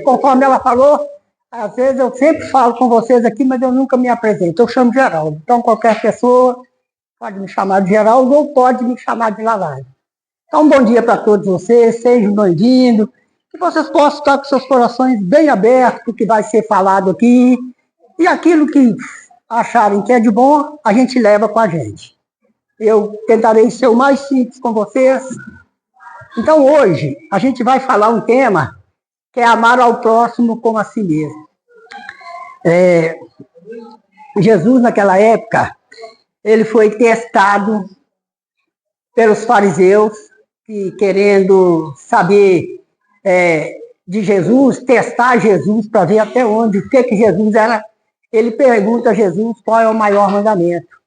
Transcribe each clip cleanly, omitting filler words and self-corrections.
Conforme ela falou, às vezes eu sempre falo com vocês aqui, mas eu nunca me apresento. Eu chamo Geraldo. Então, qualquer pessoa pode me chamar de Geraldo ou pode me chamar de Lalai. Então, bom dia para todos vocês, sejam bem-vindos. Que vocês possam estar com seus corações bem abertos, o que vai ser falado aqui. E aquilo que acharem que é de bom, a gente leva com a gente. Eu tentarei ser o mais simples com vocês. Então, hoje, a gente vai falar um tema que é amar ao próximo como a si mesmo. Jesus, naquela época, ele foi testado pelos fariseus, que querendo saber de Jesus, testar Jesus para ver até onde, o que Jesus era. Ele pergunta a Jesus qual é o maior mandamento.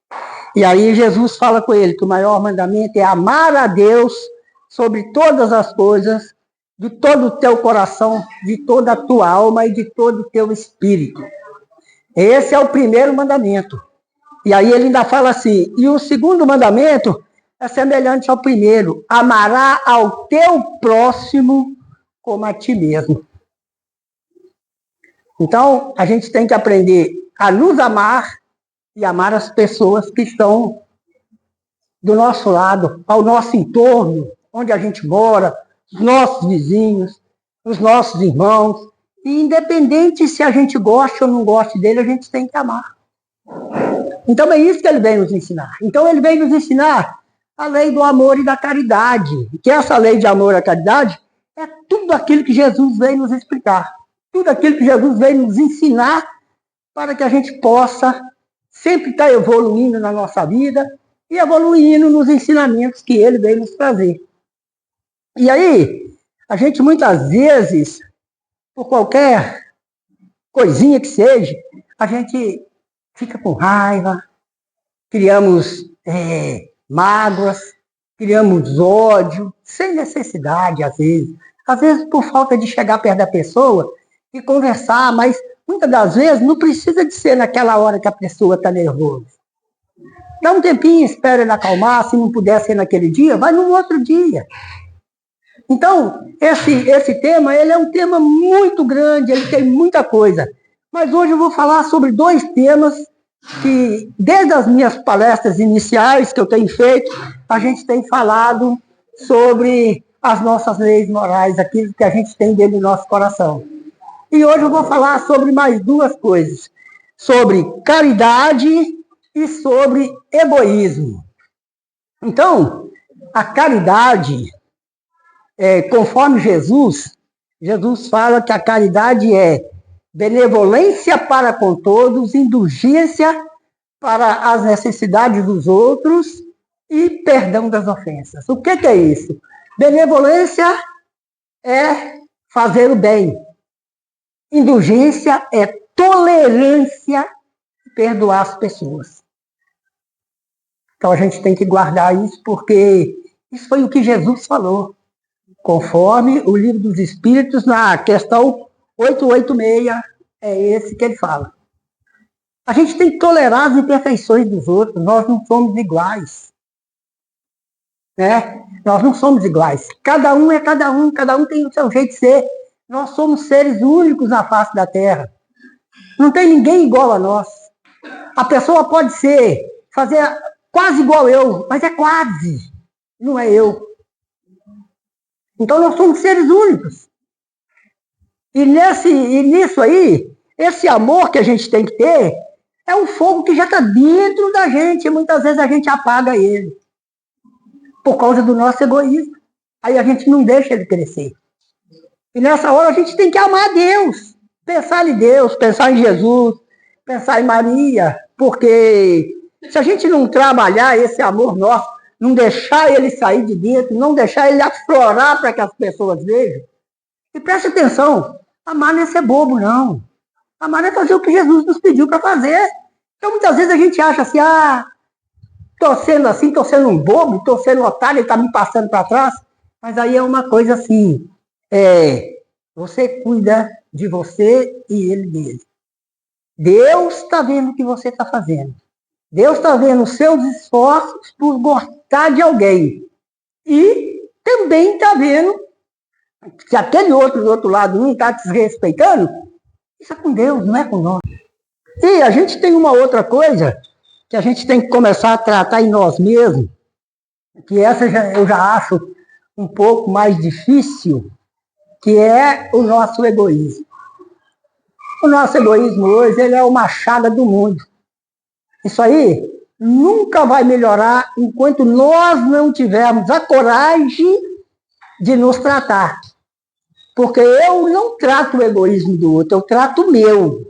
E aí Jesus fala com ele que o maior mandamento é amar a Deus sobre todas as coisas, de todo o teu coração, de toda a tua alma e de todo o teu espírito. Esse é o primeiro mandamento. E aí ele ainda fala assim, e o segundo mandamento é semelhante ao primeiro, amará ao teu próximo como a ti mesmo. Então, a gente tem que aprender a nos amar e amar as pessoas que estão do nosso lado, ao nosso entorno, onde a gente mora, os nossos vizinhos, os nossos irmãos. E independente se a gente gosta ou não gosta dele, a gente tem que amar. Então é isso que ele vem nos ensinar. Então ele vem nos ensinar a lei do amor e da caridade. Que essa lei de amor e da caridade é tudo aquilo que Jesus veio nos explicar. Tudo aquilo que Jesus veio nos ensinar para que a gente possa sempre estar evoluindo na nossa vida e evoluindo nos ensinamentos que ele veio nos trazer. E aí, a gente muitas vezes, por qualquer coisinha que seja, a gente fica com raiva, criamos mágoas, criamos ódio, sem necessidade, às vezes. Às vezes por falta de chegar perto da pessoa e conversar, mas muitas das vezes não precisa de ser naquela hora que a pessoa está nervosa. Dá um tempinho, espera ele acalmar, se não puder ser naquele dia, vai no outro dia. Então, esse tema, ele é um tema muito grande, ele tem muita coisa. Mas hoje eu vou falar sobre dois temas que, desde as minhas palestras iniciais que eu tenho feito, a gente tem falado sobre as nossas leis morais, aquilo que a gente tem dentro do nosso coração. E hoje eu vou falar sobre mais duas coisas, sobre caridade e sobre egoísmo. Então, a caridade, conforme Jesus fala que a caridade é benevolência para com todos, indulgência para as necessidades dos outros e perdão das ofensas. O que é isso? Benevolência é fazer o bem. Indulgência é tolerância e perdoar as pessoas. Então a gente tem que guardar isso, porque isso foi o que Jesus falou, conforme o Livro dos Espíritos, na questão 886, é esse que ele fala. A gente tem que tolerar as imperfeições dos outros, nós não somos iguais. Né? Nós não somos iguais. Cada um é cada um tem o seu jeito de ser. Nós somos seres únicos na face da Terra. Não tem ninguém igual a nós. A pessoa pode fazer quase igual eu, mas é quase, não é eu. Então nós somos seres únicos. E nisso aí, esse amor que a gente tem que ter é um fogo que já está dentro da gente, e muitas vezes a gente apaga ele, por causa do nosso egoísmo. Aí a gente não deixa ele crescer. E nessa hora a gente tem que amar Deus, pensar em Deus, pensar em Jesus, pensar em Maria, porque se a gente não trabalhar esse amor nosso, não deixar ele sair de dentro, não deixar ele aflorar para que as pessoas vejam, e preste atenção, amar não é ser bobo, não. Amar é fazer o que Jesus nos pediu para fazer. Então muitas vezes a gente acha assim, estou sendo assim, estou sendo um bobo, estou sendo um otário, ele está me passando para trás, mas aí é uma coisa assim, você cuida de você e ele dele. Deus está vendo o que você está fazendo. Deus está vendo os seus esforços por gostar de alguém. E também está vendo Se aquele outro do outro lado não está desrespeitando, isso é com Deus, não é com nós. E a gente tem uma outra coisa que a gente tem que começar a tratar em nós mesmos, que essa eu já acho um pouco mais difícil, que é o nosso egoísmo. O nosso egoísmo hoje, ele é uma chaga do mundo. Isso aí nunca vai melhorar enquanto nós não tivermos a coragem de nos tratar. Porque eu não trato o egoísmo do outro, eu trato o meu.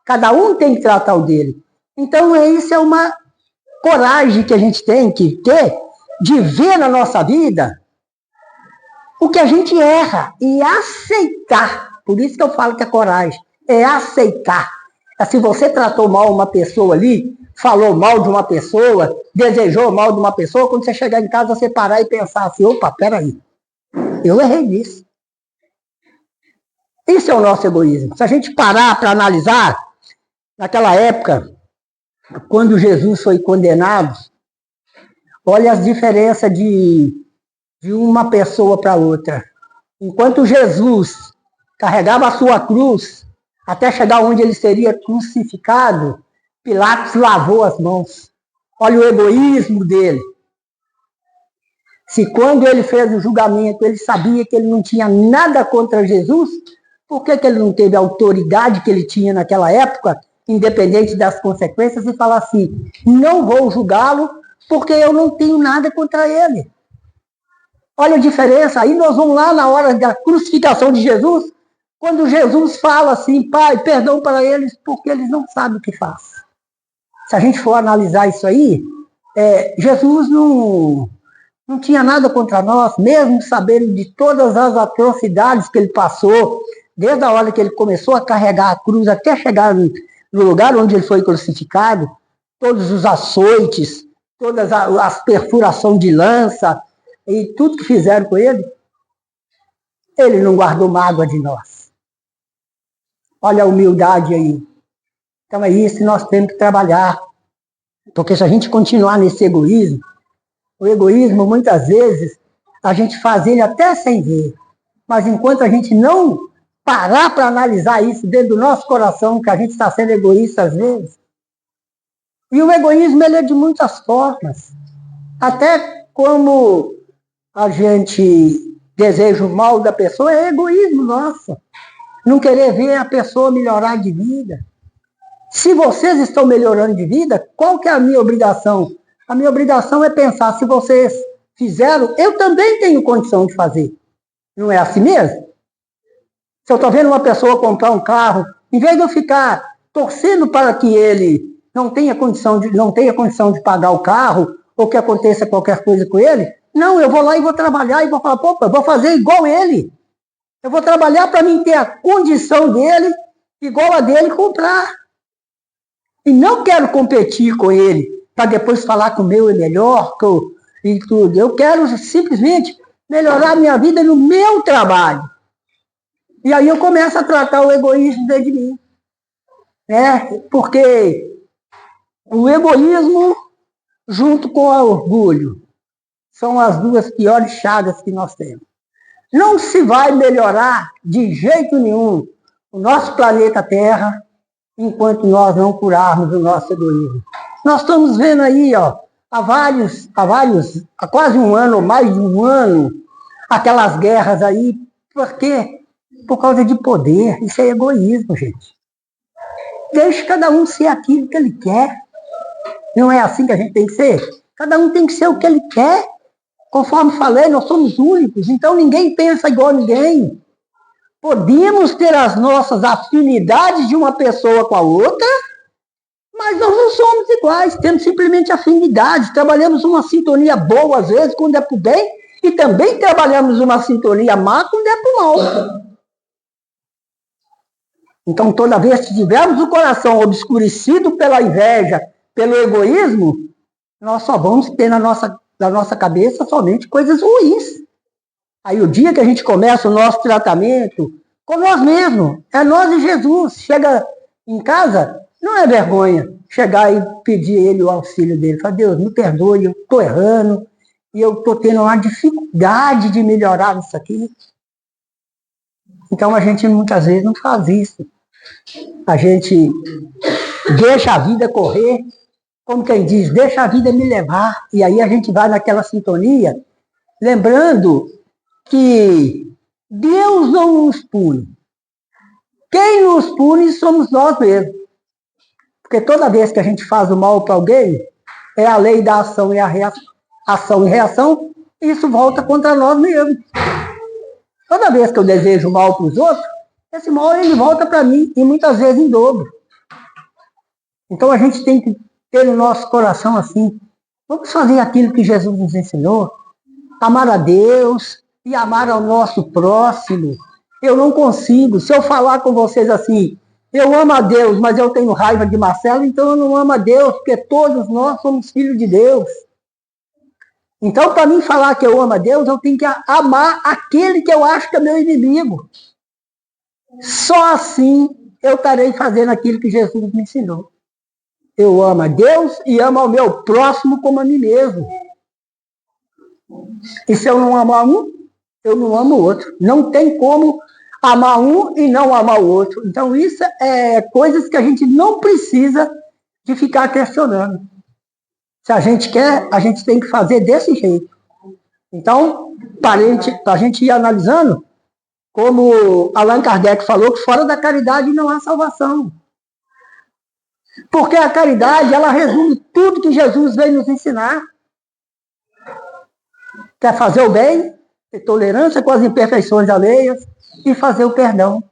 Cada um tem que tratar o dele. Então, isso é uma coragem que a gente tem que ter de ver na nossa vida o que a gente erra e aceitar. Por isso que eu falo que a coragem é aceitar. Se você tratou mal uma pessoa ali, falou mal de uma pessoa, desejou mal de uma pessoa, quando você chegar em casa, você parar e pensar assim, opa, peraí, eu errei nisso. Isso é o nosso egoísmo. Se a gente parar para analisar, naquela época, quando Jesus foi condenado, olha as diferenças de uma pessoa para outra. Enquanto Jesus carregava a sua cruz, até chegar onde ele seria crucificado, Pilatos lavou as mãos. Olha o egoísmo dele. Se quando ele fez o julgamento, ele sabia que ele não tinha nada contra Jesus, por que ele não teve a autoridade que ele tinha naquela época, independente das consequências, e falar assim, não vou julgá-lo, porque eu não tenho nada contra ele. Olha a diferença. Aí nós vamos lá na hora da crucificação de Jesus, quando Jesus fala assim, Pai, perdão para eles, porque eles não sabem o que faz. Se a gente for analisar isso aí, Jesus não tinha nada contra nós, mesmo sabendo de todas as atrocidades que ele passou, desde a hora que ele começou a carregar a cruz até chegar no lugar onde ele foi crucificado, todos os açoites, todas as perfurações de lança, e tudo que fizeram com ele, ele não guardou mágoa de nós. Olha a humildade aí. Então é isso que nós temos que trabalhar. Porque se a gente continuar nesse egoísmo, o egoísmo, muitas vezes, a gente faz ele até sem ver. Mas enquanto a gente não parar para analisar isso dentro do nosso coração, que a gente está sendo egoísta às vezes. E o egoísmo, ele é de muitas formas. Até como a gente deseja o mal da pessoa, é egoísmo nosso. Não querer ver a pessoa melhorar de vida. Se vocês estão melhorando de vida, qual que é a minha obrigação? A minha obrigação é pensar, se vocês fizeram, eu também tenho condição de fazer. Não é assim mesmo? Se eu estou vendo uma pessoa comprar um carro, em vez de eu ficar torcendo para que ele não tenha condição de pagar o carro, ou que aconteça qualquer coisa com ele, não, eu vou lá e vou trabalhar e vou falar, pô, eu vou fazer igual ele. Eu vou trabalhar para mim ter a condição dele, igual a dele, comprar. E não quero competir com ele, para depois falar que o meu é melhor e tudo. Eu quero simplesmente melhorar a minha vida no meu trabalho. E aí eu começo a tratar o egoísmo dentro de mim. Porque o egoísmo, junto com o orgulho, são as duas piores chagas que nós temos. Não se vai melhorar de jeito nenhum o nosso planeta Terra enquanto nós não curarmos o nosso egoísmo. Nós estamos vendo aí, há quase um ano, ou mais de um ano, aquelas guerras aí. Por quê? Por causa de poder. Isso é egoísmo, gente. Deixe cada um ser aquilo que ele quer. Não é assim que a gente tem que ser? Cada um tem que ser o que ele quer. Conforme falei, nós somos únicos, então ninguém pensa igual a ninguém. Podemos ter as nossas afinidades de uma pessoa com a outra, mas nós não somos iguais, temos simplesmente afinidades. Trabalhamos uma sintonia boa, às vezes, quando é para o bem, e também trabalhamos uma sintonia má quando é para o mal. Então, toda vez que tivermos o coração obscurecido pela inveja, pelo egoísmo, nós só vamos ter na nossa cabeça somente coisas ruins. Aí o dia que a gente começa o nosso tratamento com nós mesmos, é nós e Jesus. Chega em casa, não é vergonha chegar e pedir a ele o auxílio dele. Fala, Deus, me perdoe, eu estou errando, e eu estou tendo uma dificuldade de melhorar isso aqui. Então a gente muitas vezes não faz isso. A gente deixa a vida correr, como quem diz, deixa a vida me levar. E aí a gente vai naquela sintonia, lembrando que Deus não nos pune. Quem nos pune somos nós mesmos. Porque toda vez que a gente faz o mal para alguém, é a lei da ação e a reação. Ação e reação, isso volta contra nós mesmos. Toda vez que eu desejo mal para os outros, esse mal ele volta para mim, e muitas vezes em dobro. Então a gente tem que ter no nosso coração assim, vamos fazer aquilo que Jesus nos ensinou, amar a Deus e amar ao nosso próximo. Eu não consigo, se eu falar com vocês assim, eu amo a Deus, mas eu tenho raiva de Marcelo, então eu não amo a Deus, porque todos nós somos filhos de Deus. Então, para mim falar que eu amo a Deus, eu tenho que amar aquele que eu acho que é meu inimigo. Só assim eu estarei fazendo aquilo que Jesus me ensinou. Eu amo a Deus e amo ao meu próximo como a mim mesmo. E se eu não amar um, eu não amo o outro. Não tem como amar um e não amar o outro. Então isso é coisas que a gente não precisa de ficar questionando. Se a gente quer, a gente tem que fazer desse jeito. Então, para a gente ir analisando, como Allan Kardec falou, que fora da caridade não há salvação. Porque a caridade, ela resume tudo que Jesus veio nos ensinar. Quer fazer o bem, ter tolerância com as imperfeições alheias e fazer o perdão.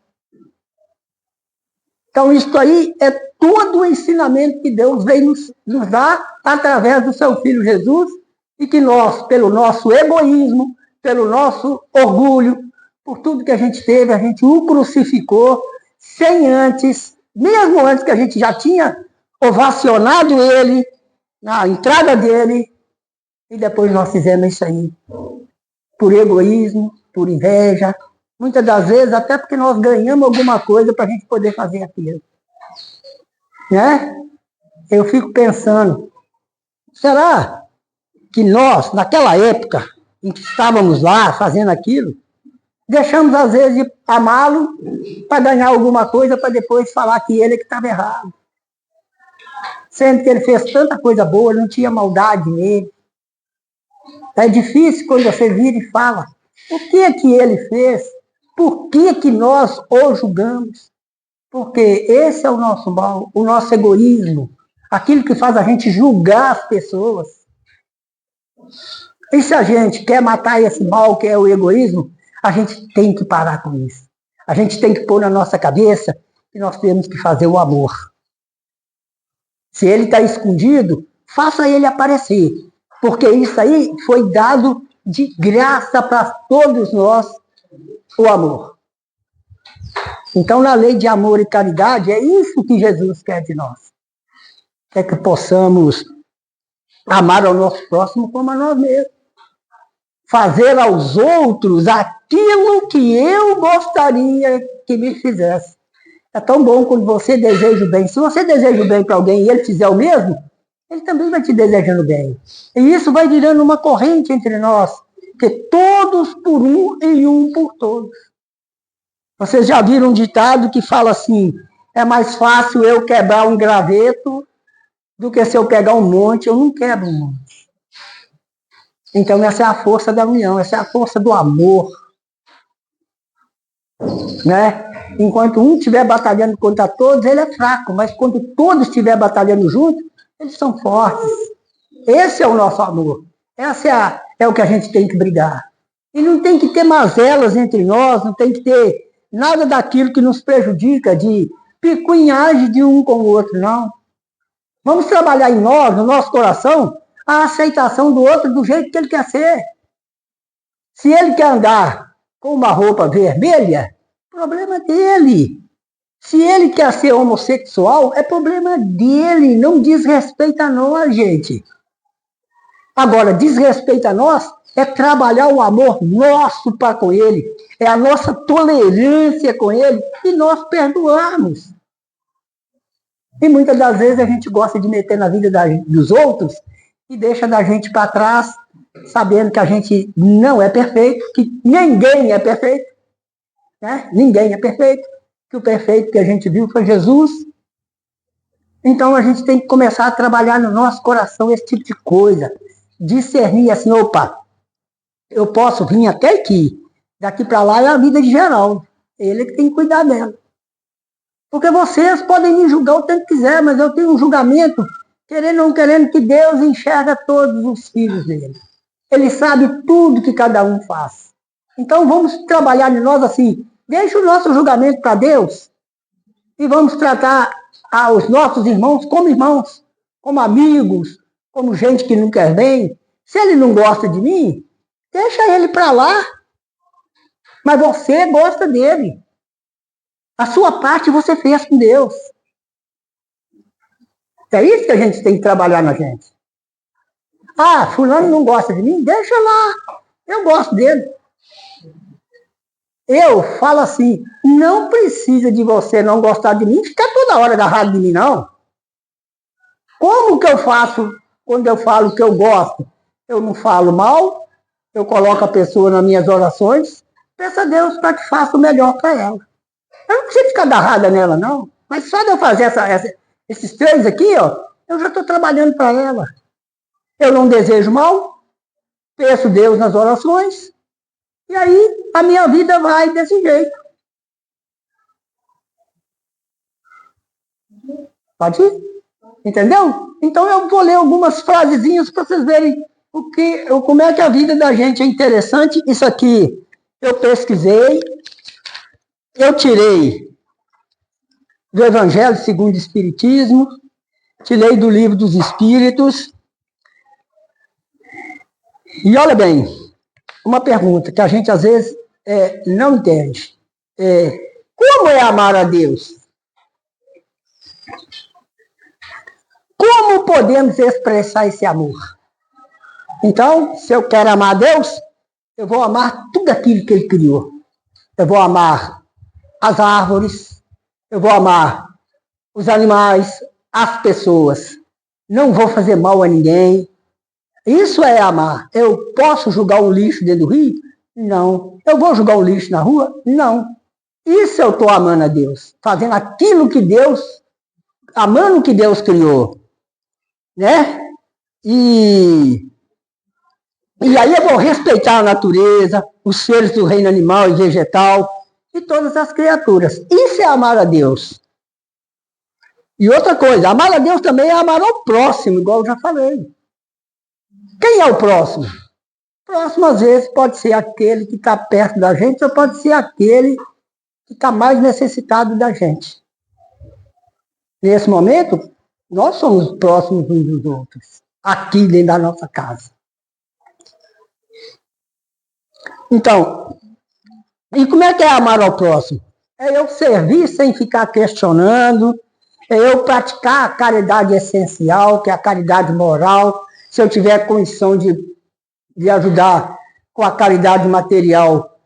Então, isso aí é todo o ensinamento que Deus veio nos dar através do seu Filho Jesus e que nós, pelo nosso egoísmo, pelo nosso orgulho, por tudo que a gente teve, a gente o crucificou sem antes, mesmo antes que a gente já tinha ovacionado ele, na entrada dele, e depois nós fizemos isso aí por egoísmo, por inveja, muitas das vezes até porque nós ganhamos alguma coisa para a gente poder fazer aquilo. Né? Eu fico pensando, será que nós, naquela época em que estávamos lá fazendo aquilo, deixamos às vezes de amá-lo para ganhar alguma coisa para depois falar que ele é que estava errado? Sendo que ele fez tanta coisa boa, não tinha maldade nele. É difícil quando você vira e fala, o que é que ele fez? Por que que nós o julgamos? Porque esse é o nosso mal, o nosso egoísmo, aquilo que faz a gente julgar as pessoas. E se a gente quer matar esse mal que é o egoísmo, a gente tem que parar com isso. A gente tem que pôr na nossa cabeça que nós temos que fazer o amor. Se ele está escondido, faça ele aparecer. Porque isso aí foi dado de graça para todos nós, o amor. Então, na lei de amor e caridade, é isso que Jesus quer de nós. Quer que possamos amar ao nosso próximo como a nós mesmos. Fazer aos outros aquilo que eu gostaria que me fizesse. É tão bom quando você deseja o bem. Se você deseja o bem para alguém e ele fizer o mesmo, ele também vai te desejando bem. E isso vai virando uma corrente entre nós, que todos por um e um por todos. Vocês já viram um ditado que fala assim, é mais fácil eu quebrar um graveto do que se eu pegar um monte, eu não quebro um monte. Então essa é a força da união, essa é a força do amor. Né? Enquanto um estiver batalhando contra todos, ele é fraco, mas quando todos estiverem batalhando juntos, eles são fortes. Esse é o nosso amor. Essa é o que a gente tem que brigar. E não tem que ter mazelas entre nós, não tem que ter nada daquilo que nos prejudica, de picuinhagem de um com o outro, não. Vamos trabalhar em nós, no nosso coração, a aceitação do outro do jeito que ele quer ser. Se ele quer andar com uma roupa vermelha, problema dele. Se ele quer ser homossexual, é problema dele, não diz respeito a nós, gente. Agora, diz respeito a nós é trabalhar o amor nosso para com ele, é a nossa tolerância com ele e nós perdoarmos. E muitas das vezes a gente gosta de meter na vida dos outros e deixa da gente para trás, sabendo que a gente não é perfeito, que ninguém é perfeito. né? Ninguém é perfeito, que o perfeito que a gente viu foi Jesus. Então a gente tem que começar a trabalhar no nosso coração esse tipo de coisa, discernir assim, opa, eu posso vir até aqui, daqui para lá é a vida de Geraldo, ele que tem que cuidar dela. Porque vocês podem me julgar o tempo que quiser, mas eu tenho um julgamento, querendo ou não querendo, que Deus enxerga todos os filhos dele. Ele sabe tudo que cada um faz. Então vamos trabalhar em nós assim, deixa o nosso julgamento para Deus e vamos tratar os nossos irmãos, como amigos, como gente que não quer bem. Se ele não gosta de mim, deixa ele para lá. Mas você gosta dele. A sua parte você fez com Deus. É isso que a gente tem que trabalhar na gente. Ah, fulano não gosta de mim? Deixa lá. Eu gosto dele. Eu falo assim, não precisa de você não gostar de mim, ficar toda hora agarrado de mim, não. Como que eu faço quando eu falo que eu gosto? Eu não falo mal, eu coloco a pessoa nas minhas orações, peço a Deus para que faça o melhor para ela. Eu não preciso ficar agarrada nela, não. Mas só de eu fazer esses três aqui, ó, eu já estou trabalhando para ela. Eu não desejo mal, peço Deus nas orações, e aí a minha vida vai desse jeito. Pode ir? Entendeu? Então eu vou ler algumas frasezinhas para vocês verem como é que a vida da gente é interessante. Isso aqui eu pesquisei, eu tirei do Evangelho segundo o Espiritismo, tirei do Livro dos Espíritos. E olha bem, uma pergunta que a gente às vezes não entende. Como é amar a Deus? Como podemos expressar esse amor? Então, se eu quero amar a Deus, eu vou amar tudo aquilo que Ele criou. Eu vou amar as árvores, eu vou amar os animais, as pessoas. Não vou fazer mal a ninguém. Isso é amar. Eu posso jogar um lixo dentro do rio? Não. Eu vou jogar um lixo na rua? Não. Isso eu estou amando a Deus. Fazendo aquilo que Deus, amando o que Deus criou. Né? E aí eu vou respeitar a natureza, os seres do reino animal e vegetal, e todas as criaturas. Isso é amar a Deus. E outra coisa, amar a Deus também é amar ao próximo, igual eu já falei. Quem é o próximo? O próximo, às vezes, pode ser aquele que está perto da gente, ou pode ser aquele que está mais necessitado da gente. Nesse momento, nós somos próximos uns dos outros, aqui dentro da nossa casa. Então, e como é que é amar ao próximo? É eu servir sem ficar questionando, é eu praticar a caridade essencial, que é a caridade moral. Se eu tiver condição de ajudar com a caridade material,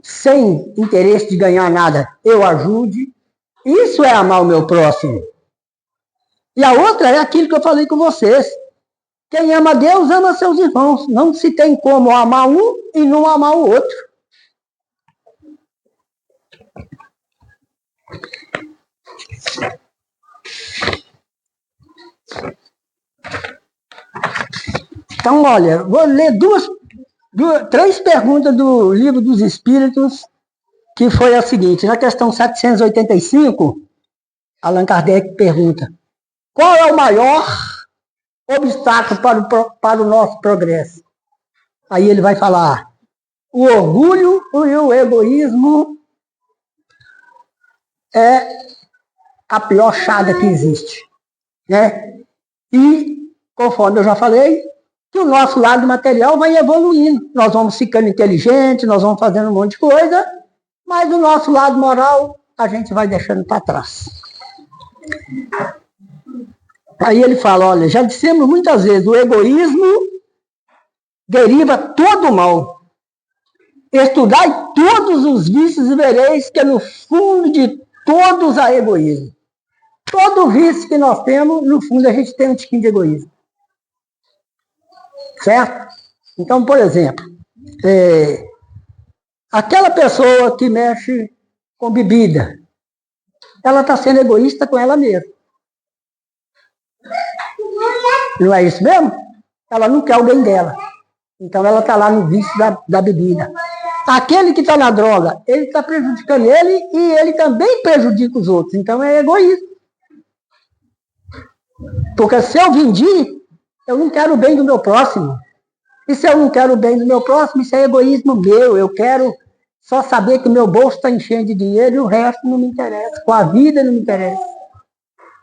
sem interesse de ganhar nada, eu ajude. Isso é amar o meu próximo. E a outra é aquilo que eu falei com vocês. Quem ama Deus, ama seus irmãos. Não se tem como amar um e não amar o outro. Então, olha, vou ler três perguntas do Livro dos Espíritos, que foi a seguinte. Na questão 785, Allan Kardec pergunta: qual é o maior obstáculo para o nosso progresso? Aí ele vai falar: o orgulho e o egoísmo é a pior chaga que existe, né? E, conforme eu já falei, que o nosso lado material vai evoluindo. Nós vamos ficando inteligentes, nós vamos fazendo um monte de coisa, mas o nosso lado moral a gente vai deixando para trás. Aí ele fala: olha, já dissemos muitas vezes, o egoísmo deriva todo o mal. Estudai todos os vícios e vereis que no fundo de todos há egoísmo. Todo vício que nós temos, no fundo a gente tem um tiquinho de egoísmo. Certo? Então, por exemplo, Aquela pessoa que mexe com bebida, ela está sendo egoísta com ela mesma. Não é isso mesmo? Ela não quer o bem dela. Então ela está lá no vício da bebida. Aquele que está na droga, ele está prejudicando ele e ele também prejudica os outros. Então é egoísmo. Porque se eu vendi, eu não quero o bem do meu próximo. E se eu não quero o bem do meu próximo, isso é egoísmo meu. Eu quero só saber que o meu bolso está enchendo de dinheiro e o resto não me interessa. Com a vida não me interessa.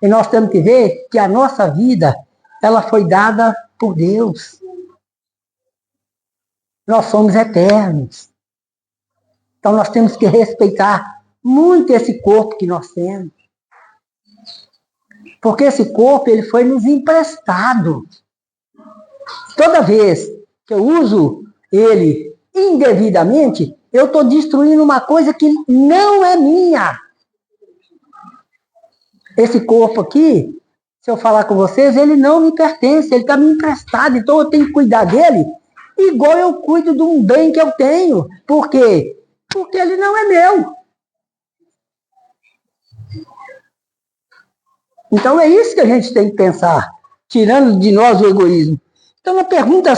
E nós temos que ver que a nossa vida, ela foi dada por Deus. Nós somos eternos. Então nós temos que respeitar muito esse corpo que nós temos. Porque esse corpo, ele foi nos emprestado. Toda vez que eu uso ele indevidamente, eu estou destruindo uma coisa que não é minha. Esse corpo aqui, se eu falar com vocês, ele não me pertence, ele está me emprestado, então eu tenho que cuidar dele igual eu cuido de um bem que eu tenho. Por quê? Porque ele não é meu. Então é isso que a gente tem que pensar, tirando de nós o egoísmo. Então a pergunta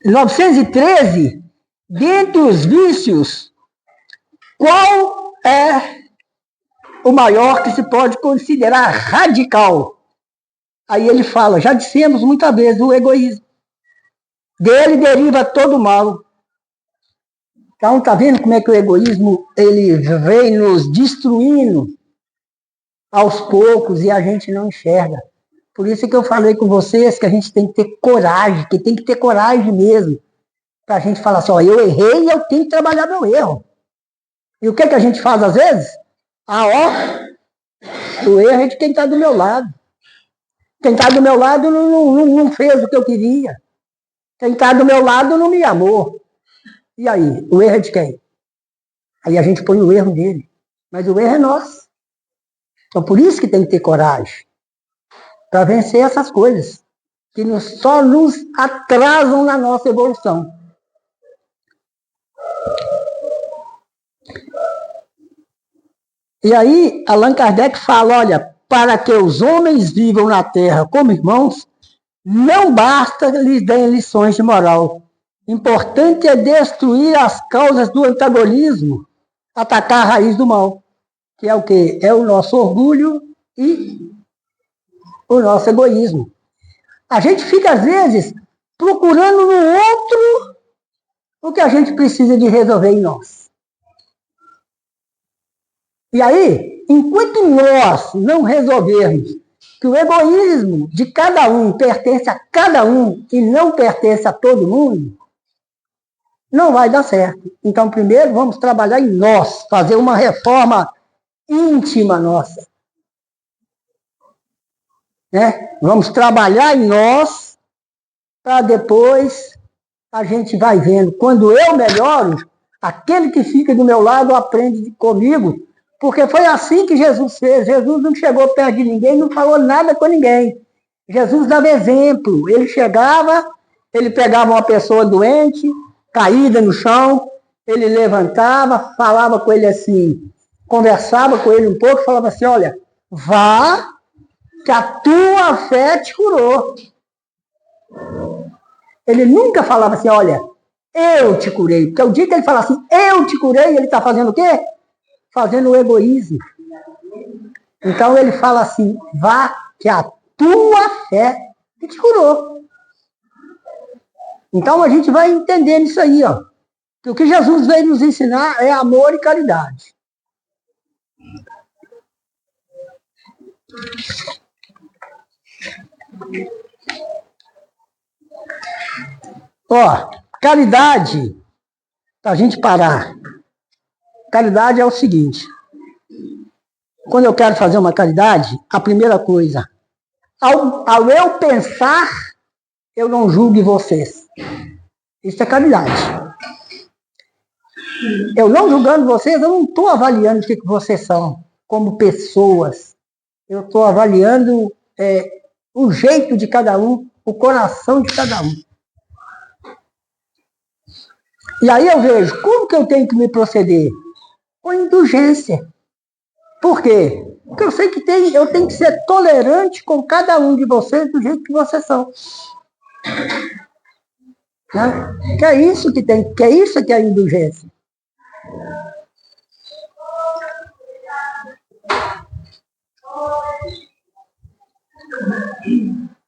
913, dentre os vícios, qual é o maior que se pode considerar radical? Aí ele fala, já dissemos muitas vezes, o egoísmo. Dele deriva todo o mal. Então, está vendo como é que o egoísmo ele vem nos destruindo aos poucos e a gente não enxerga. Por isso que eu falei com vocês que a gente tem que ter coragem, que tem que ter coragem mesmo, para a gente falar assim, ó, eu errei e eu tenho que trabalhar meu erro. E o que a gente faz às vezes? O erro é de quem está do meu lado. Quem está do meu lado não fez o que eu queria. Quem está do meu lado não me amou. E aí, o erro é de quem? Aí a gente põe o erro dele. Mas o erro é nosso. Então por isso que tem que ter coragem. Para vencer essas coisas. Que só nos atrasam na nossa evolução. E aí, Allan Kardec fala, olha, para que os homens vivam na Terra como irmãos, não basta lhes darem lições de moral. Importante é destruir as causas do antagonismo, atacar a raiz do mal, que é o quê? É o nosso orgulho e o nosso egoísmo. A gente fica, às vezes, procurando no outro o que a gente precisa de resolver em nós. E aí, enquanto nós não resolvermos que o egoísmo de cada um pertence a cada um e não pertence a todo mundo, não vai dar certo. Então, primeiro, vamos trabalhar em nós, fazer uma reforma íntima nossa. Né? Vamos trabalhar em nós, para depois a gente vai vendo. Quando eu melhoro, aquele que fica do meu lado aprende comigo, porque foi assim que Jesus fez. Jesus não chegou perto de ninguém, não falou nada com ninguém. Jesus dava exemplo. Ele chegava, ele pegava uma pessoa doente, caída no chão, ele levantava, falava com ele assim, conversava com ele um pouco, falava assim, olha, vá, que a tua fé te curou. Ele nunca falava assim, olha, eu te curei. Porque o dia que ele fala assim, eu te curei, ele está fazendo o quê? Fazendo o egoísmo. Então ele fala assim, vá, que a tua fé te curou. Então a gente vai entendendo isso aí, ó. Que o que Jesus veio nos ensinar é amor e caridade. Ó, caridade, para a gente parar. Caridade é o seguinte. Quando eu quero fazer uma caridade, a primeira coisa, ao eu pensar, eu não julgue vocês. Isso é caridade. Eu não julgando vocês, eu não estou avaliando o que vocês são como pessoas. Eu estou avaliando o jeito de cada um, o coração de cada um. E aí eu vejo como que eu tenho que me proceder? Com indulgência. Por quê? Porque eu sei que eu tenho que ser tolerante com cada um de vocês do jeito que vocês são. Né? Que é isso que tem, que é isso que é a indulgência.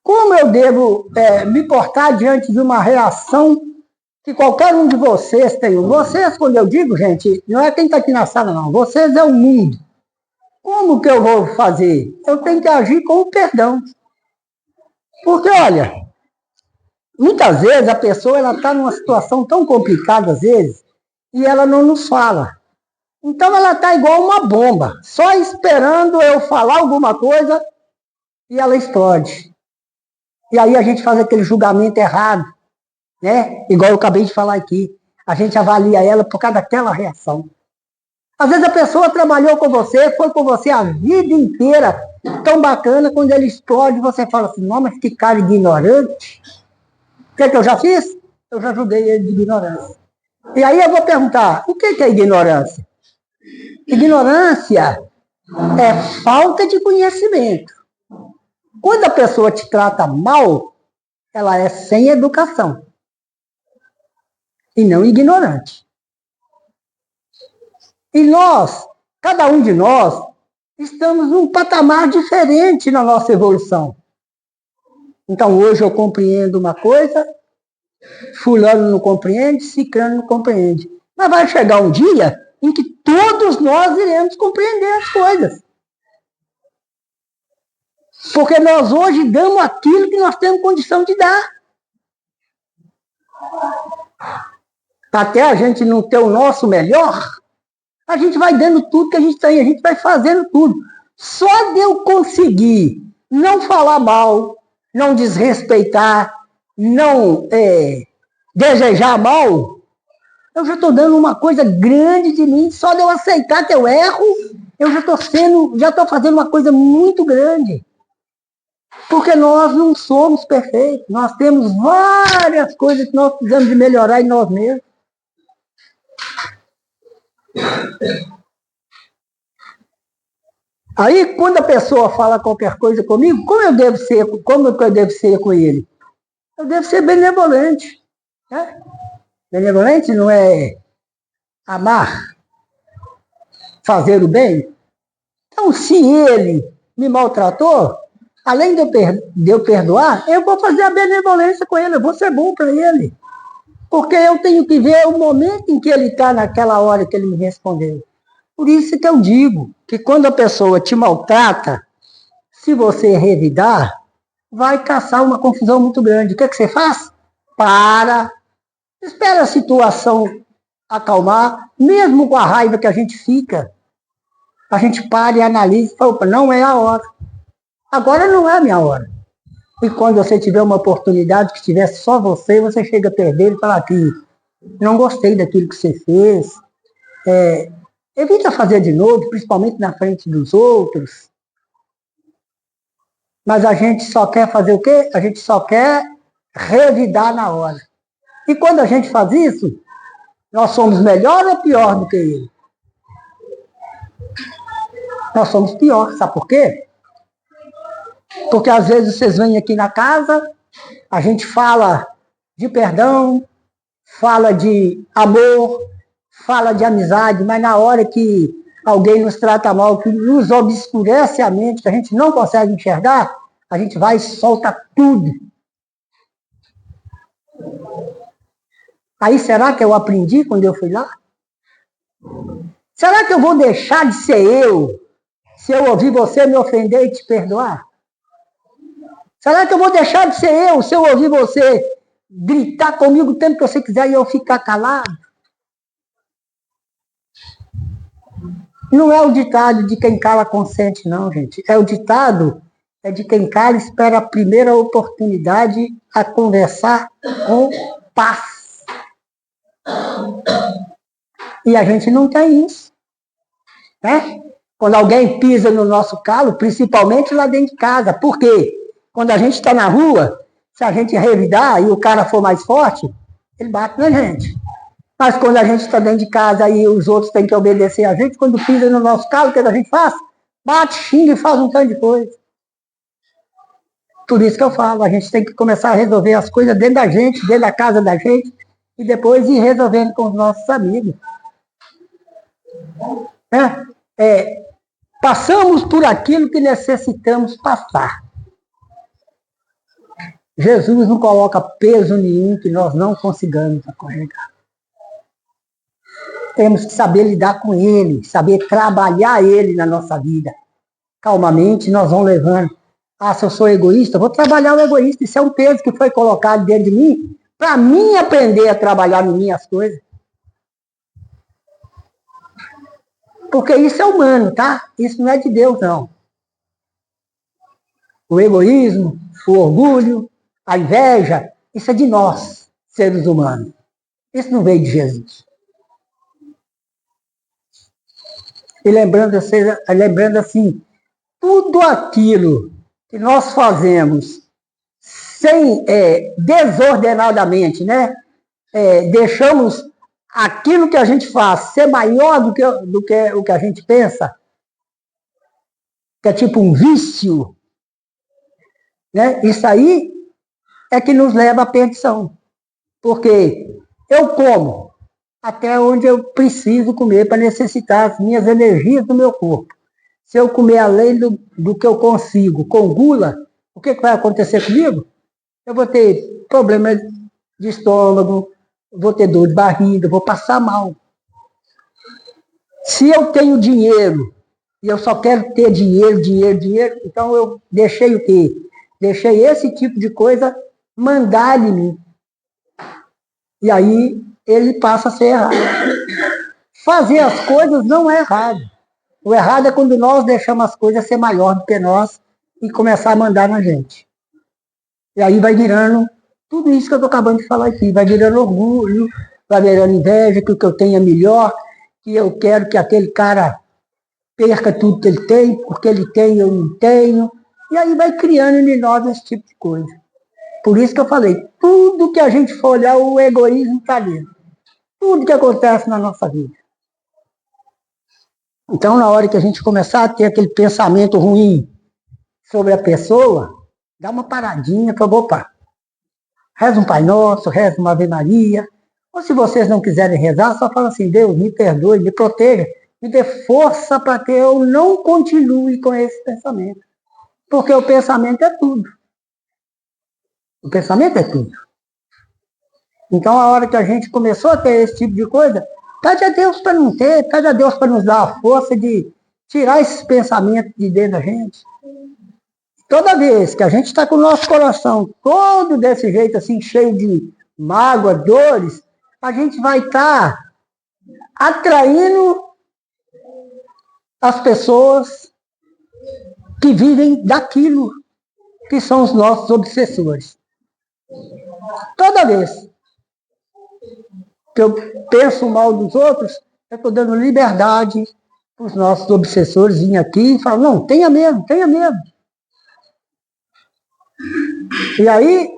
Como eu devo me portar diante de uma reação que qualquer um de vocês tem? Vocês, quando eu digo, gente, não é quem está aqui na sala, não. Vocês é o mundo. Como que eu vou fazer? Eu tenho que agir com o perdão. Porque, olha, muitas vezes a pessoa está numa situação tão complicada, às vezes, e ela não nos fala. Então ela está igual uma bomba, só esperando eu falar alguma coisa e ela explode. E aí a gente faz aquele julgamento errado, né? Igual eu acabei de falar aqui. A gente avalia ela por causa daquela reação. Às vezes a pessoa trabalhou com você, foi com você a vida inteira, tão bacana, quando ele explode, você fala assim, não, mas que cara ignorante. O que eu já fiz? Eu já julguei ele de ignorância. E aí eu vou perguntar, o que é ignorância? Ignorância é falta de conhecimento. Quando a pessoa te trata mal, ela é sem educação. E não ignorante. E nós, cada um de nós, estamos num patamar diferente na nossa evolução. Então hoje eu compreendo uma coisa, fulano não compreende, ciclano não compreende. Mas vai chegar um dia em que todos nós iremos compreender as coisas. Porque nós hoje damos aquilo que nós temos condição de dar. Até a gente não ter o nosso melhor, a gente vai dando tudo que a gente tem, a gente vai fazendo tudo. Só de eu conseguir não falar mal, não desrespeitar, não desejar mal, eu já estou dando uma coisa grande de mim. Só de eu aceitar que eu erro, eu já estou fazendo uma coisa muito grande. Porque nós não somos perfeitos. Nós temos várias coisas que nós precisamos de melhorar em nós mesmos. Aí, quando a pessoa fala qualquer coisa comigo, como eu devo ser com ele? Eu devo ser benevolente. Né? Benevolente não é amar, fazer o bem. Então, se ele me maltratou, além de eu perdoar, eu vou fazer a benevolência com ele, eu vou ser bom para ele. Porque eu tenho que ver o momento em que ele está naquela hora que ele me respondeu. Por isso que eu digo que quando a pessoa te maltrata, se você revidar, vai caçar uma confusão muito grande. O que você faz? Espera a situação acalmar, mesmo com a raiva que a gente fica, a gente para e analisa e fala, opa, não é a hora. Agora não é a minha hora. E quando você tiver uma oportunidade que tivesse só você, você chega a perder e fala aqui, não gostei daquilo que você fez. Evita fazer de novo, principalmente na frente dos outros. Mas a gente só quer fazer o quê? A gente só quer revidar na hora. E quando a gente faz isso, nós somos melhor ou pior do que ele? Nós somos pior, sabe por quê? Porque às vezes vocês vêm aqui na casa, a gente fala de perdão, fala de amor, fala de amizade, mas na hora que alguém nos trata mal, que nos obscurece a mente, que a gente não consegue enxergar, a gente vai e solta tudo. Aí será que eu aprendi quando eu fui lá? Será que eu vou deixar de ser eu, se eu ouvir você me ofender e te perdoar? Será que eu vou deixar de ser eu, se eu ouvir você gritar comigo o tempo que você quiser e eu ficar calado? Não é o ditado de quem cala consente, não, gente. O ditado de quem cala espera a primeira oportunidade a conversar com paz. E a gente não tem isso. Né? Quando alguém pisa no nosso calo, principalmente lá dentro de casa. Por quê? Quando a gente está na rua, se a gente revidar e o cara for mais forte, ele bate na gente. Mas quando a gente está dentro de casa e os outros têm que obedecer a gente, quando pisa no nosso carro, o que a gente faz? Bate, xinga e faz um tanto de coisa. Por isso que eu falo, a gente tem que começar a resolver as coisas dentro da gente, dentro da casa da gente, e depois ir resolvendo com os nossos amigos. Passamos por aquilo que necessitamos passar. Jesus não coloca peso nenhum que nós não consigamos carregar. Temos que saber lidar com ele, saber trabalhar ele na nossa vida. Calmamente, nós vamos levando. Ah, se eu sou egoísta, vou trabalhar o egoísta. Isso é um peso que foi colocado dentro de mim, para mim aprender a trabalhar em minhas coisas. Porque isso é humano, tá? Isso não é de Deus, não. O egoísmo, o orgulho, a inveja, isso é de nós, seres humanos. Isso não veio de Jesus. E lembrando assim, tudo aquilo que nós fazemos sem, desordenadamente, né? Deixamos aquilo que a gente faz ser maior do que o que a gente pensa, que é tipo um vício, né? Isso aí é que nos leva à perdição. Porque eu como até onde eu preciso comer para necessitar as minhas energias do meu corpo. Se eu comer além do que eu consigo, com gula, o que vai acontecer comigo? Eu vou ter problema de estômago, vou ter dor de barriga, vou passar mal. Se eu tenho dinheiro, e eu só quero ter dinheiro, então eu deixei o quê? Deixei esse tipo de coisa mandar em mim. E aí ele passa a ser errado. Fazer as coisas não é errado. O errado é quando nós deixamos as coisas ser maior do que nós e começar a mandar na gente. E aí vai virando tudo isso que eu estou acabando de falar aqui. Vai virando orgulho, vai virando inveja, que o que eu tenho é melhor, que eu quero que aquele cara perca tudo que ele tem, porque ele tem e eu não tenho. E aí vai criando em nós esse tipo de coisa. Por isso que eu falei, tudo que a gente for olhar, o egoísmo está dentro. Tudo que acontece na nossa vida. Então, na hora que a gente começar a ter aquele pensamento ruim sobre a pessoa, dá uma paradinha para opa, reza um Pai Nosso, reza uma Ave Maria. Ou se vocês não quiserem rezar, só fala assim, Deus, me perdoe, me proteja, me dê força para que eu não continue com esse pensamento. Porque o pensamento é tudo. O pensamento é tudo. Então, a hora que a gente começou a ter esse tipo de coisa, pede a Deus para não ter, pede a Deus para nos dar a força de tirar esses pensamentos de dentro da gente. Toda vez que a gente está com o nosso coração todo desse jeito, assim, cheio de mágoa, dores, a gente vai estar atraindo as pessoas que vivem daquilo que são os nossos obsessores. Toda vez que eu penso mal dos outros, eu estou dando liberdade para os nossos obsessores virem aqui e falar, não, tenha medo, tenha medo. E aí,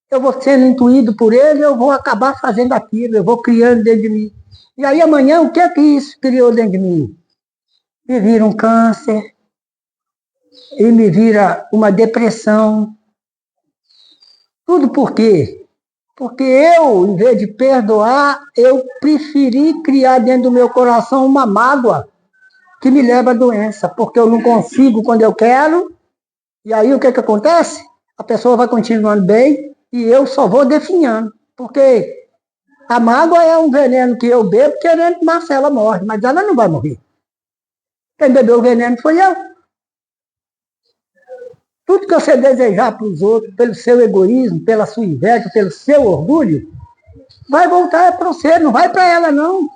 eu vou sendo intuído por ele, eu vou acabar fazendo aquilo, eu vou criando dentro de mim. E aí amanhã, o que é que isso criou dentro de mim? Me vira um câncer, e me vira uma depressão. Tudo por quê? Porque eu, em vez de perdoar, eu preferi criar dentro do meu coração uma mágoa que me leva à doença, porque eu não consigo quando eu quero, e aí o que acontece? A pessoa vai continuando bem e eu só vou definhando, porque a mágoa é um veneno que eu bebo querendo que Marcela morre, mas ela não vai morrer. Quem bebeu o veneno foi eu. Tudo que você desejar para os outros, pelo seu egoísmo, pela sua inveja, pelo seu orgulho, vai voltar para você, não vai para ela, não.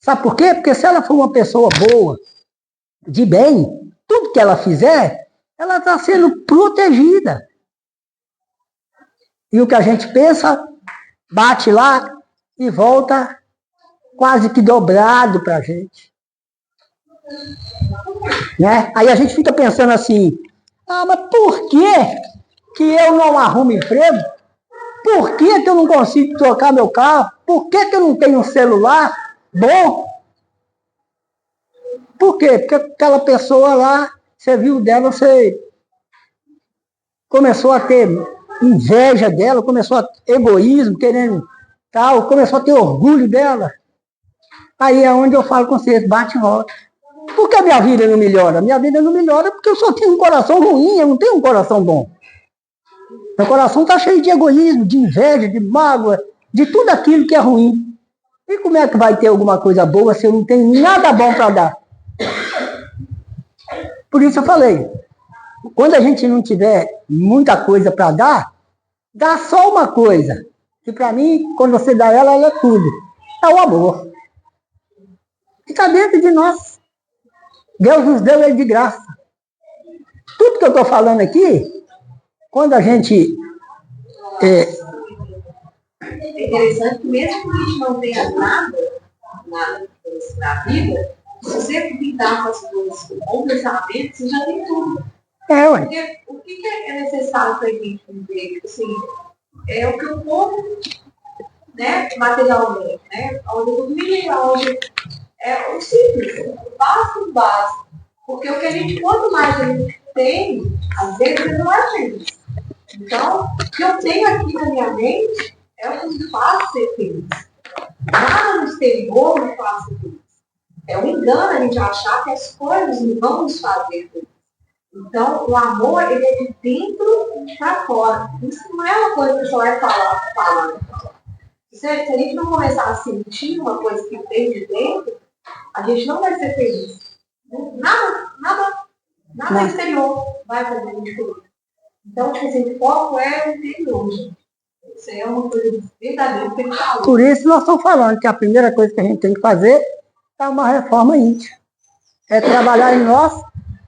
Sabe por quê? Porque se ela for uma pessoa boa, de bem, tudo que ela fizer, ela está sendo protegida. E o que a gente pensa, bate lá e volta quase que dobrado para a gente. Né? Aí a gente fica pensando assim, mas por que eu não arrumo emprego? Por que que eu não consigo trocar meu carro? Por que que eu não tenho um celular bom? Por quê? Porque aquela pessoa lá, você viu dela, você começou a ter inveja dela, começou a ter egoísmo, querendo tal, começou a ter orgulho dela. Aí é onde eu falo com vocês, bate e volta. Por que a minha vida não melhora? Minha vida não melhora porque eu só tenho um coração ruim, eu não tenho um coração bom. Meu coração está cheio de egoísmo, de inveja, de mágoa, de tudo aquilo que é ruim. E como é que vai ter alguma coisa boa se eu não tenho nada bom para dar? Por isso eu falei, quando a gente não tiver muita coisa para dar, dá só uma coisa. Que para mim, quando você dá ela, ela é tudo. É o amor. Que está dentro de nós. Deus nos deu ele de graça. Tudo que eu estou falando aqui, quando a gente... É interessante que mesmo que a gente não tenha nada na vida, se você lidar com as coisas com bom pensamento, você já tem tudo. Ué. Porque o que é necessário para a gente viver? Assim, é o que eu como, né, materialmente, né? Onde eu dormir, onde é o simples, o básico. Porque o que a gente, quanto mais a gente tem, às vezes não é feliz. Então, o que eu tenho aqui na minha mente é o que me faz ser feliz. Nada no exterior me faz ser feliz. É um engano a gente achar que as coisas não vão nos fazer feliz. Então, o amor, ele é de dentro para fora. Isso não é uma coisa que você vai falar. Se a gente não começar a sentir uma coisa que vem de dentro, a gente não vai ser feliz. Nada exterior vai fazer a gente feliz. Então, tipo assim, o foco é o interior, gente. Isso aí é uma coisa verdadeira que tem que falar. Por isso nós estamos falando que a primeira coisa que a gente tem que fazer é uma reforma íntima. É trabalhar em nós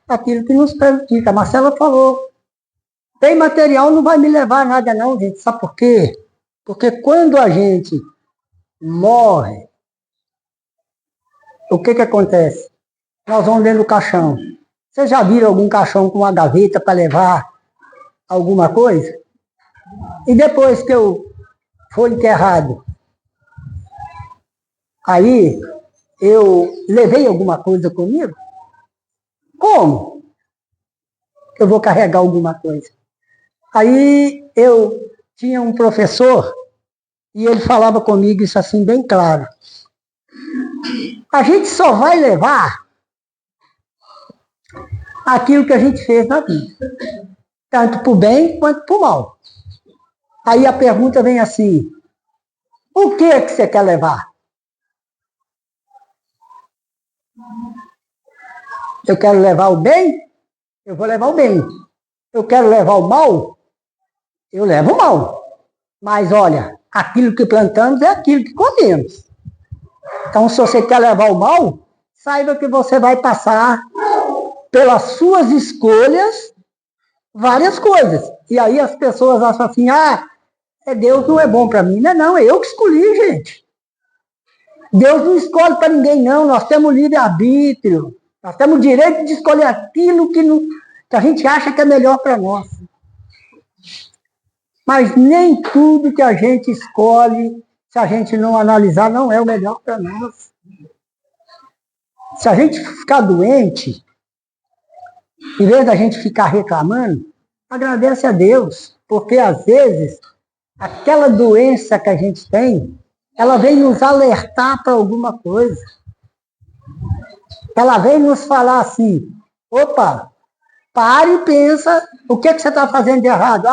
aquilo que nos prejudica. A Marcela falou, bem material não vai me levar a nada não, gente. Sabe por quê? Porque quando a gente morre, o que acontece? Nós vamos dentro do caixão. Vocês já viram algum caixão com uma gaveta para levar alguma coisa? E depois que eu for enterrado, aí eu levei alguma coisa comigo? Como eu vou carregar alguma coisa? Aí eu tinha um professor e ele falava comigo isso assim bem claro. A gente só vai levar aquilo que a gente fez na vida. Tanto para o bem quanto para o mal. Aí a pergunta vem assim, o que é que você quer levar? Eu quero levar o bem? Eu vou levar o bem. Eu quero levar o mal? Eu levo o mal. Mas olha, aquilo que plantamos é aquilo que comemos. Então, se você quer levar o mal, saiba que você vai passar pelas suas escolhas várias coisas. E aí as pessoas acham assim, Deus não é bom para mim. Não, é eu que escolhi, gente. Deus não escolhe para ninguém, não. Nós temos livre-arbítrio. Nós temos o direito de escolher aquilo que a gente acha que é melhor para nós. Mas nem tudo que a gente escolhe, se a gente não analisar, não é o melhor para nós. Se a gente ficar doente, em vez da gente ficar reclamando, agradece a Deus, porque às vezes aquela doença que a gente tem, ela vem nos alertar para alguma coisa. Ela vem nos falar assim, opa, pare e pensa, o que você está fazendo de errado?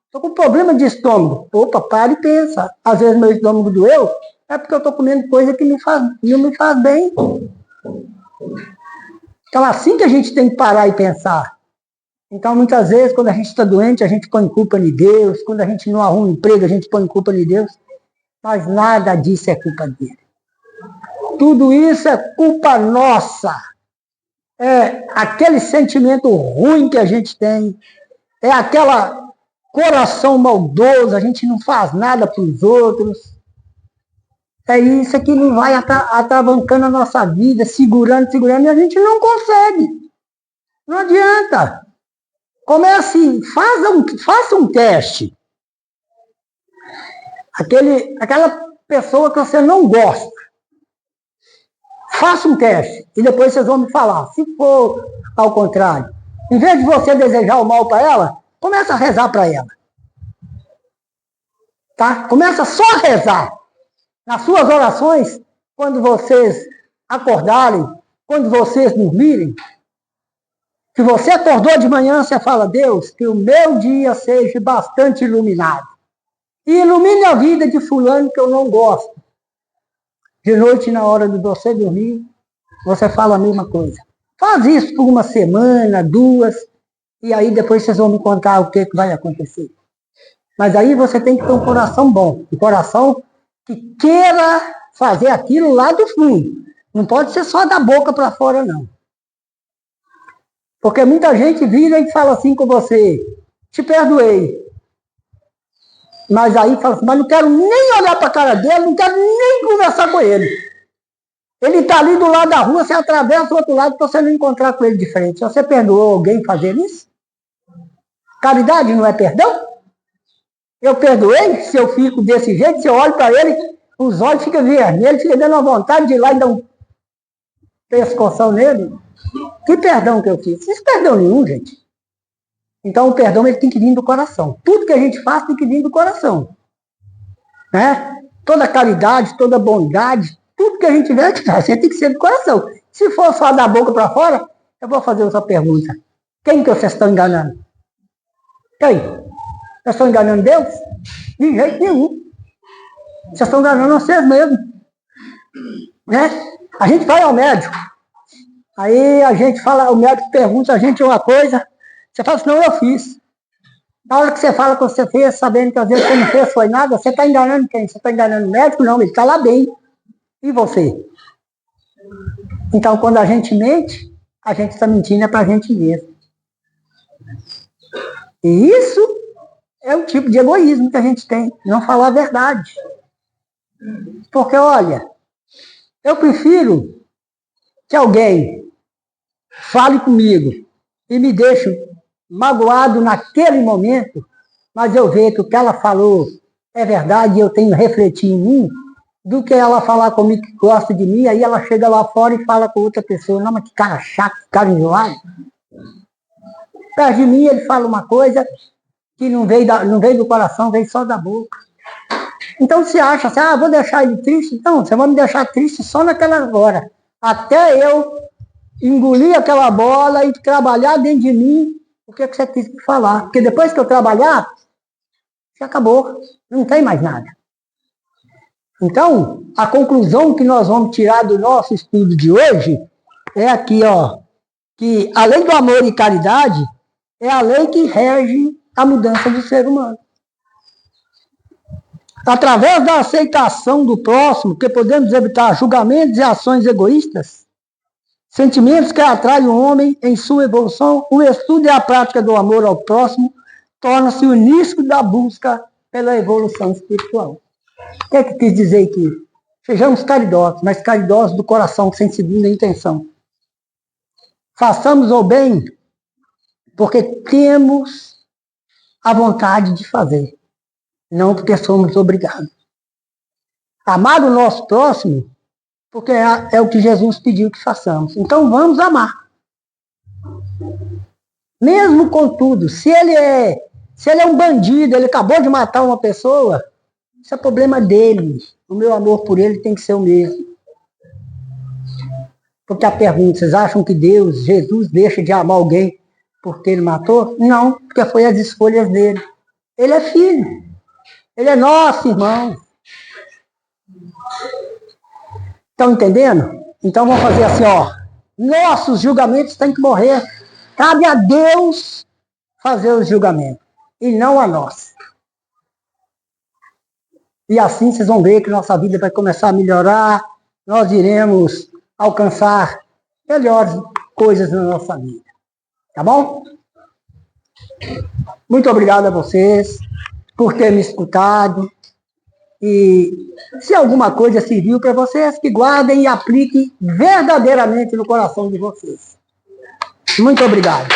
Estou com problema de estômago. Opa, pare e pensa. Às vezes meu estômago doeu, é porque eu estou comendo coisa que não me faz bem. Então, assim que a gente tem que parar e pensar. Então, muitas vezes, quando a gente está doente, a gente põe culpa em Deus. Quando a gente não arruma emprego, a gente põe culpa em Deus. Mas nada disso é culpa dele. Tudo isso é culpa nossa. É aquele sentimento ruim que a gente tem. É aquela coração maldoso, a gente não faz nada para os outros. É isso que não vai atravancando a nossa vida, segurando, e a gente não consegue. Não adianta. Comece, faça um teste. Aquela pessoa que você não gosta. Faça um teste e depois vocês vão me falar. Se for ao contrário, em vez de você desejar o mal para ela, começa a rezar para ela. Tá? Começa só a rezar. Nas suas orações, quando vocês acordarem, quando vocês dormirem, se você acordou de manhã, você fala: Deus, que o meu dia seja bastante iluminado. E ilumine a vida de fulano que eu não gosto. De noite, na hora de você dormir, você fala a mesma coisa. Faz isso por uma semana, 2, e aí depois vocês vão me contar o que vai acontecer. Mas aí você tem que ter um coração bom, um coração que queira fazer aquilo lá do fundo. Não pode ser só da boca para fora, não. Porque muita gente vira e fala assim com você: te perdoei. Mas aí fala assim: mas não quero nem olhar para a cara dele, não quero nem conversar com ele. Ele está ali do lado da rua, você atravessa o outro lado para você não encontrar com ele de frente. Você perdoou alguém fazer isso? Caridade não é perdão? Eu perdoei, se eu fico desse jeito, se eu olho para ele, os olhos ficam vermelhos, fica dando uma vontade de ir lá e dar um pescoção nele. Que perdão que eu fiz? Não fiz perdão nenhum, gente. Então o perdão ele tem que vir do coração. Tudo que a gente faz tem que vir do coração. Né? Toda caridade, toda bondade, tudo que a gente vê, tem que ser do coração. Se for só da boca para fora, eu vou fazer outra pergunta. Quem que vocês estão enganando? Quem? Vocês estão enganando Deus? De jeito nenhum. Vocês estão enganando vocês mesmos. Né? A gente vai ao médico. Aí a gente fala, o médico pergunta a gente uma coisa, você fala assim: não, eu fiz. Na hora que você fala que você fez, sabendo que às vezes você não fez, foi nada, você está enganando quem? Você está enganando o médico? Não, ele está lá bem. E você? Então, quando a gente mente, a gente está mentindo para a gente mesmo. E isso é o tipo de egoísmo que a gente tem, não falar a verdade. Porque, olha, eu prefiro que alguém fale comigo e me deixe magoado naquele momento, mas eu ver que o que ela falou é verdade e eu tenho que refletir em mim, do que ela falar comigo que gosta de mim, aí ela chega lá fora e fala com outra pessoa: não, mas que cara chato, que cara enjoado. Perto de mim ele fala uma coisa que não veio do coração, veio só da boca. Então você acha assim: vou deixar ele triste? Não, você vai me deixar triste só naquela hora. Até eu engolir aquela bola e trabalhar dentro de mim o que você quis me falar. Porque depois que eu trabalhar, já acabou. Não tem mais nada. Então, a conclusão que nós vamos tirar do nosso estudo de hoje é aqui, ó, que a lei do amor e caridade é a lei que rege a mudança do ser humano. Através da aceitação do próximo, que podemos evitar julgamentos e ações egoístas, sentimentos que atraem o homem em sua evolução, o estudo e a prática do amor ao próximo torna-se o início da busca pela evolução espiritual. O que é que quis dizer aqui? Sejamos caridosos, mas caridosos do coração, sem segunda intenção. Façamos o bem porque temos a vontade de fazer, não porque somos obrigados. Amar o nosso próximo porque é o que Jesus pediu que façamos. Então vamos amar. Mesmo contudo, se ele é um bandido, ele acabou de matar uma pessoa, isso é problema dele. O meu amor por ele tem que ser o mesmo. Porque a pergunta: vocês acham que Jesus deixa de amar alguém porque ele matou? Não, porque foi as escolhas dele. Ele é filho. Ele é nosso irmão. Estão entendendo? Então vamos fazer assim, ó. Nossos julgamentos têm que morrer. Cabe a Deus fazer os julgamentos e não a nós. E assim vocês vão ver que nossa vida vai começar a melhorar, nós iremos alcançar melhores coisas na nossa vida. Tá bom? Muito obrigado a vocês por ter me escutado. E se alguma coisa serviu para vocês, que guardem e apliquem verdadeiramente no coração de vocês. Muito obrigado.